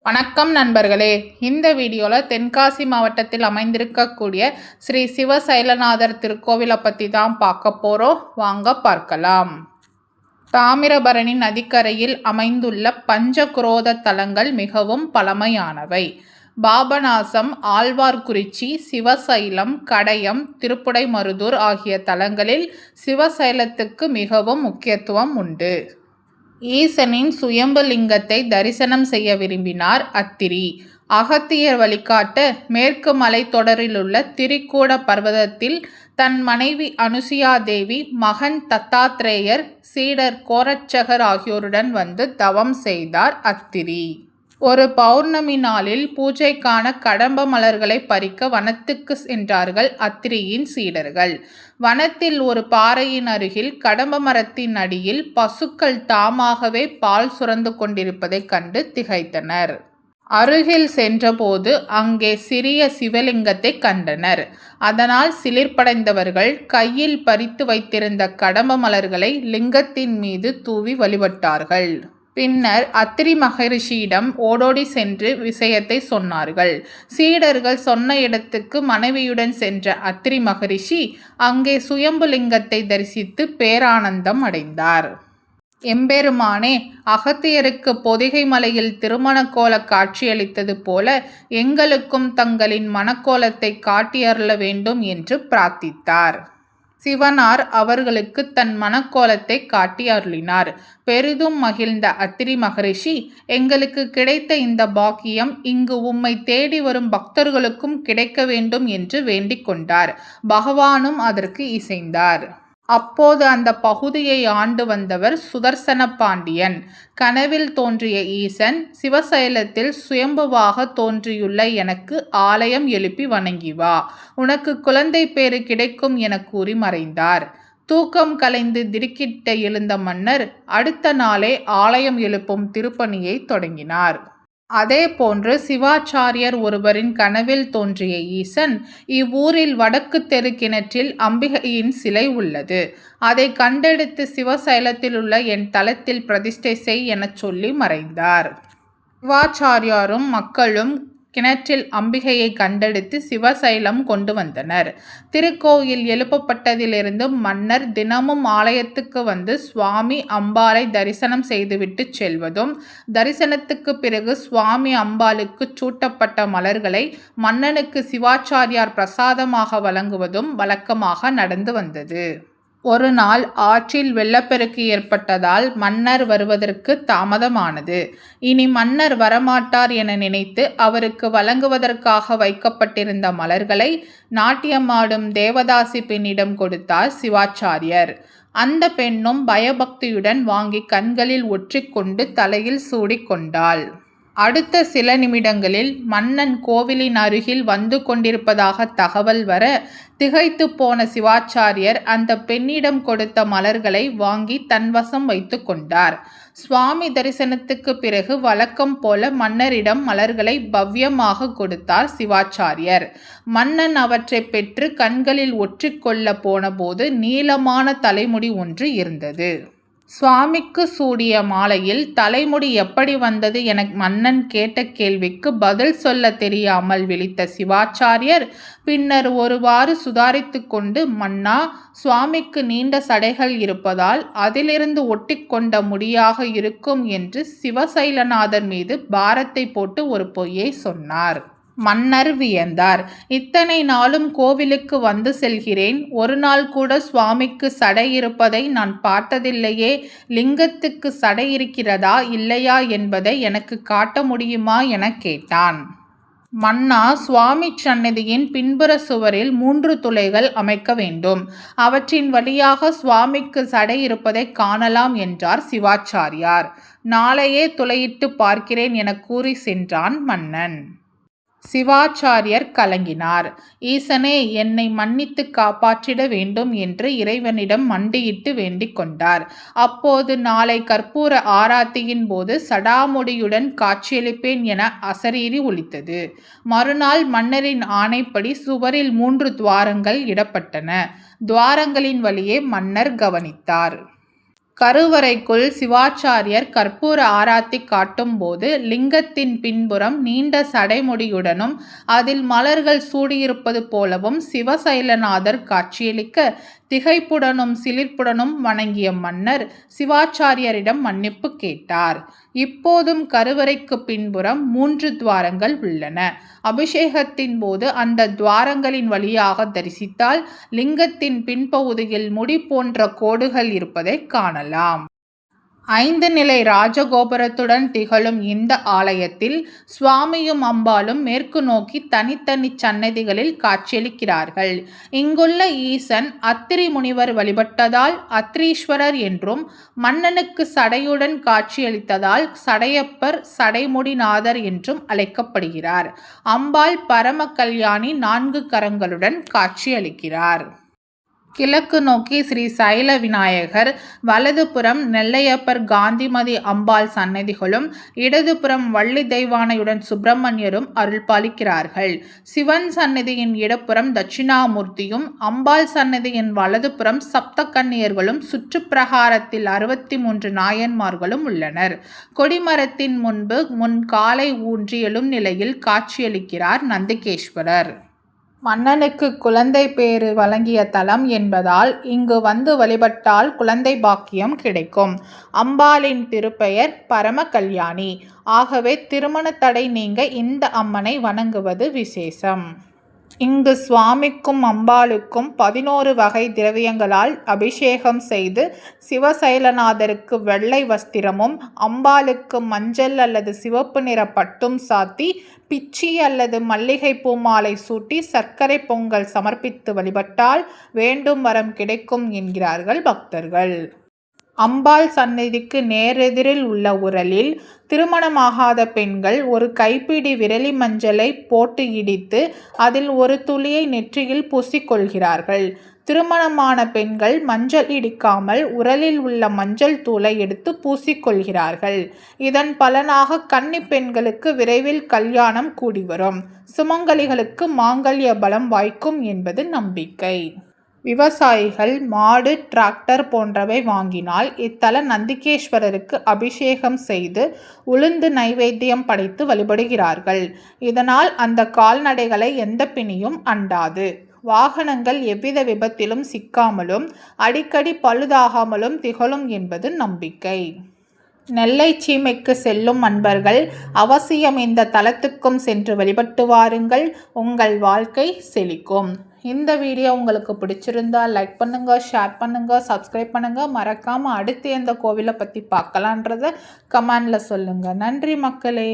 வணக்கம் நண்பர்களே. இந்த வீடியோவில் தென்காசி மாவட்டத்தில் அமைந்திருக்கக்கூடிய ஸ்ரீ சிவசைலநாதர் திருக்கோவிலை பற்றி தான் பார்க்க போகிறோம். வாங்க பார்க்கலாம். தாமிரபரணி நதிக்கரையில் அமைந்துள்ள பஞ்சகுரோத தலங்கள் மிகவும் பழமையானவை. பாபநாசம், ஆழ்வார்குறிச்சி, சிவசைலம், கடையம், திருப்புடைமருதூர் ஆகிய தலங்களில் சிவசைலத்துக்கு மிகவும் முக்கியத்துவம் உண்டு. ஈசனின் சுயம்பு லிங்கத்தை தரிசனம் செய்ய விரும்பினார் அத்திரி. அகத்தியர் வழிகாட்ட மேற்கு மலைத்தொடரிலுள்ள திரிகூட பர்வதத்தில் தன் மனைவி அனுசுயாதேவி, மகன் தத்தாத்ரேயர், சீடர் கோரட்சகர் ஆகியோருடன் வந்து தவம் செய்தார் அத்திரி. ஒரு பௌர்ணமி நாளில் பூஜைக்கான கடம்ப மலர்களை பறிக்க வனத்துக்கு சென்றார்கள் அத்திரியின் சீடர்கள். வனத்தில் ஒரு பாறையின் அருகில் கடம்ப மரத்தின் அடியில் பசுக்கள் தாமாகவே பால் சுரந்து கொண்டிருப்பதைக் கண்டு திகைத்தனர். அருகில் சென்றபோது அங்கே சிறிய சிவலிங்கத்தை கண்டனர். அதனால் சிலிர்ப்படைந்தவர்கள் கையில் பறித்து வைத்திருந்த கடம்ப மலர்களை லிங்கத்தின் மீது தூவி வழிபட்டார்கள். பின்னர் அத்திரி மகரிஷியிடம் ஓடோடி சென்று விஷயத்தை சொன்னார்கள். சீடர்கள் சொன்ன இடத்துக்கு மனைவியுடன் சென்ற அத்திரி மகரிஷி அங்கே சுயம்புலிங்கத்தை தரிசித்து பேரானந்தம் அடைந்தார். எம்பெருமானே, அகத்தியருக்கு பொதிகை மலையில் திருமணக்கோல காட்சியளித்தது போல எங்களுக்கும் தங்களின் மணக்கோலத்தை காட்டியருள வேண்டும் என்று பிரார்த்தித்தார். சிவனார் அவர்களுக்கு தன் மணக்கோலத்தை காட்டி அருளினார். பெரிதும் மகிழ்ந்த அத்திரி மகரிஷி, எங்களுக்கு கிடைத்த இந்த பாக்கியம் இங்கு உம்மை தேடி வரும் பக்தர்களுக்கும் கிடைக்க வேண்டும் என்று வேண்டிக் கொண்டார். பகவானும் அதற்கு இசைந்தார். அப்போது அந்த பகுதியை ஆண்டு வந்தவர் சுதர்சன பாண்டியன். கனவில் தோன்றிய ஈசன், சிவசைலத்தில் சுயம்புவாக தோன்றியுள்ள எனக்கு ஆலயம் எழுப்பி வணங்கி வா, உனக்கு குழந்தை பேறு கிடைக்கும் என கூறி மறைந்தார். தூக்கம் கலைந்து திடுக்கிட்ட எழுந்த மன்னர் அடுத்த நாளே ஆலயம் எழுப்பும் திருப்பணியை தொடங்கினார். அதே போன்று சிவாச்சாரியர் ஒருவரின் கனவில் தோன்றிய ஈசன், இவ்வூரில் வடக்கு தெரு கிணற்றில் அம்பிகையின் சிலை உள்ளது, அதை கண்டெடுத்து சிவசைலத்தில் உள்ள என் தலத்தில் பிரதிஷ்டை செய் எனச் சொல்லி மறைந்தார். சிவாச்சாரியாரும் மக்களும் கிணற்றில் அம்பிகையை கண்டெடுத்து சிவசைலம் கொண்டு வந்தனர். திருக்கோயில் எழுப்பப்பட்டதிலிருந்து மன்னர் தினமும் ஆலயத்துக்கு வந்து சுவாமி அம்பாளை தரிசனம் செய்துவிட்டு செல்வதும், தரிசனத்துக்கு பிறகு சுவாமி அம்பாளுக்கு சூட்டப்பட்ட மலர்களை மன்னனுக்கு சிவாச்சாரியார் பிரசாதமாக வழங்குவதும் வழக்கமாக நடந்து வந்தது. ஒரு நாள் ஆற்றில் வெள்ளப்பெருக்கு ஏற்பட்டதால் மன்னர் வருவதற்கு தாமதமானது. இனி மன்னர் வரமாட்டார் என நினைத்து அவருக்கு வழங்குவதற்காக வைக்கப்பட்டிருந்த மலர்களை நாட்டியமாடும் தேவதாசி பெண்ணிடம் கொடுத்தார் சிவாச்சாரியர். அந்த பெண்ணும் பயபக்தியுடன் வாங்கி கண்களில் ஒற்றிக்கொண்டு தலையில் சூடிக்கொண்டாள். அடுத்த சில நிமிடங்களில் மன்னன் கோவிலின் அருகில் வந்து கொண்டிருப்பதாக தகவல் வர திகைத்து போன சிவாச்சாரியர் அந்த பெண்ணிடம் கொடுத்த மலர்களை வாங்கி தன்வசம் வைத்து கொண்டார். சுவாமி தரிசனத்துக்கு பிறகு வழக்கம் போல மன்னரிடம் மலர்களை பவ்யமாக கொடுத்தார் சிவாச்சாரியர். மன்னன் அவற்றை பெற்று கண்களில் ஒற்றிக்கொள்ள போன போது நீளமான தலைமுடி ஒன்று இருந்தது. சுவாமிக்கு சூடிய மாலையில் தலைமுடி எப்படி வந்தது என மன்னன் கேட்ட கேள்விக்கு பதில் சொல்ல தெரியாமல் விழித்த சிவாச்சாரியர் பின்னர் ஒருவாறு சுதாரித்து கொண்டு, மன்னா, சுவாமிக்கு நீண்ட சடைகள் இருப்பதால் அதிலிருந்து ஒட்டிக்கொண்ட முடியாக இருக்கும் என்று சிவசைலநாதர் மீது பாரத்தை போட்டு ஒரு பொய்யை சொன்னார். மன்னர் வியந்தார். இத்தனை நாளும் கோவிலுக்கு வந்து செல்கிறேன், ஒரு நாள் கூட சுவாமிக்கு சடை இருப்பதை நான் பார்த்ததில்லையே, லிங்கத்துக்கு சடை இருக்கிறதா இல்லையா என்பதை எனக்கு காட்ட முடியுமா என கேட்டான். மன்னா, சுவாமி சந்நிதியின் பின்புற சுவரில் 3 துளைகள் அமைக்க வேண்டும், அவற்றின் வழியாக சுவாமிக்கு சடை இருப்பதை காணலாம் என்றார் சிவாச்சாரியார். நாளையே துளையிட்டு பார்க்கிறேன் என கூறி சென்றான் மன்னன். சிவாச்சாரியர் கலங்கினார். ஈசனே, என்னை மன்னித்து காப்பாற்றிட வேண்டும் என்று இறைவனிடம் மண்டியிட்டு வேண்டிக் கொண்டார். அப்போது நாளை கற்பூர ஆராத்தியின் போது சடாமுடியுடன் காட்சியளிப்பேன் என அசரீரி ஒலித்தது. மறுநாள் மன்னரின் ஆணைப்படி சுவரில் 3 துவாரங்கள் இடப்பட்டன. துவாரங்களின் வழியே மன்னர் கவனித்தார். கருவறைக்குள் சிவாச்சாரியர் கற்பூர ஆராத்தி காட்டும்போது லிங்கத்தின் பின்புறம் நீண்ட சடைமுடியுடனும் அதில் மலர்கள் சூடியிருப்பது போலவும் சிவசைலநாதர் காட்சியளிக்க திகைப்புடனும் சிலிர்ப்புடனும் வணங்கிய மன்னர் சிவாச்சாரியரிடம் மன்னிப்பு கேட்டார். இப்போதும் கருவறைக்கு பின்புறம் 3 துவாரங்கள் உள்ளன. அபிஷேகத்தின் போது அந்த துவாரங்களின் வழியாக தரிசித்தால் லிங்கத்தின் பின்பகுதியில் முடி போன்ற கோடுகள் இருப்பதை காணலாம். 5 நிலை ராஜகோபுரத்துடன் திகழும் இந்த ஆலயத்தில் சுவாமியும் அம்பாளும் மேற்கு நோக்கி தனித்தனி சன்னதிகளில் காட்சியளிக்கிறார்கள். இங்குள்ள ஈசன் அத்திரி முனிவர் வழிபட்டதால் அத்ரீஸ்வரர் என்றும், மன்னனுக்கு சடையுடன் காட்சியளித்ததால் சடையப்பர் சடைமுடிநாதர் என்றும் அழைக்கப்படுகிறார். அம்பாள் பரம கல்யாணி 4 கரங்களுடன் காட்சியளிக்கிறார். கிழக்கு நோக்கி ஸ்ரீ சைல விநாயகர், வலதுபுறம் நெல்லையப்பர் காந்திமதி அம்பாள் சன்னதிகளும், இடதுபுறம் வள்ளி தெய்வானையுடன் சுப்பிரமணியரும் அருள்பாலிக்கிறார்கள். சிவன் சன்னதியின் இடப்புறம் தட்சிணாமூர்த்தியும், அம்பாள் சன்னதியின் வலதுபுறம் சப்த கன்னியர்களும், சுற்றுப்பிரகாரத்தில் 63 நாயன்மார்களும் உள்ளனர். கொடிமரத்தின் முன் காலை ஊன்றி எழும் நிலையில் காட்சியளிக்கிறார் நந்திகேஸ்வரர். மன்னனுக்கு குழந்தை பேறு வழங்கிய தலம் என்பதால் இங்கு வந்து வழிபட்டால் குழந்தை பாக்கியம் கிடைக்கும். அம்பாளின் திருப்பெயர் பரம கல்யாணி. ஆகவே திருமண தடை நீங்க இந்த அம்மனை வணங்குவது விசேஷம். இங்கு சுவாமிக்கும் அம்பாளுக்கும் 11 வகை திரவியங்களால் அபிஷேகம் செய்து சிவசைலநாதருக்கு வெள்ளை வஸ்திரமும், அம்பாளுக்கு மஞ்சள் அல்லது சிவப்பு நிற பட்டும் சாத்தி, பிச்சி அல்லது மல்லிகை பூமாலை சூட்டி சர்க்கரை பொங்கல் சமர்ப்பித்து வழிபட்டால் வேண்டும் வரம் கிடைக்கும் என்கிறார்கள் பக்தர்கள். அம்பாள் சன்னதிக்கு நேரெதிரில் உள்ள உரலில் திருமணமாகாத பெண்கள் ஒரு கைப்பிடி விரலி மஞ்சளை போட்டு இடித்து அதில் ஒரு துளியை நெற்றியில் பூசிக்கொள்கிறார்கள். திருமணமான பெண்கள் மஞ்சள் இடிக்காமல் உரலில் உள்ள மஞ்சள் தூளை எடுத்து பூசிக்கொள்கிறார்கள். இதன் பலனாக கன்னி பெண்களுக்கு விரைவில் கல்யாணம் கூடி வரும். சுமங்கலிகளுக்கு மாங்கல்ய பலம் வாய்க்கும் என்பது நம்பிக்கை. விவசாயிகள் மாடு, டிராக்டர் போன்றவை வாங்கினால் இத்தல நந்திகேஸ்வரருக்கு அபிஷேகம் செய்து உளுந்து நைவேத்தியம் படைத்து வழிபடுகிறார்கள். இதனால் அந்த கால்நடைகளை எந்த பிணியும் அண்டாது. வாகனங்கள் எவ்வித விபத்திலும் சிக்காமலும் அடிக்கடி பழுதாகாமலும் திகழும் என்பது நம்பிக்கை. நெல்லை சீமைக்கு செல்லும் அன்பர்கள் அவசியம் இந்த தலத்துக்கும் சென்று வழிபட்டு வாருங்கள். உங்கள் வாழ்க்கை செழிக்கும். இந்த வீடியோ உங்களுக்கு பிடிச்சிருந்தால் லைக் பண்ணுங்க, ஷேர் பண்ணுங்க, சப்ஸ்கிரைப் பண்ணுங்க. மறக்காம அடுத்து எந்த கோவிலை பற்றி பார்க்கலான்றத கமெண்ட்ல சொல்லுங்க. நன்றி மக்களே.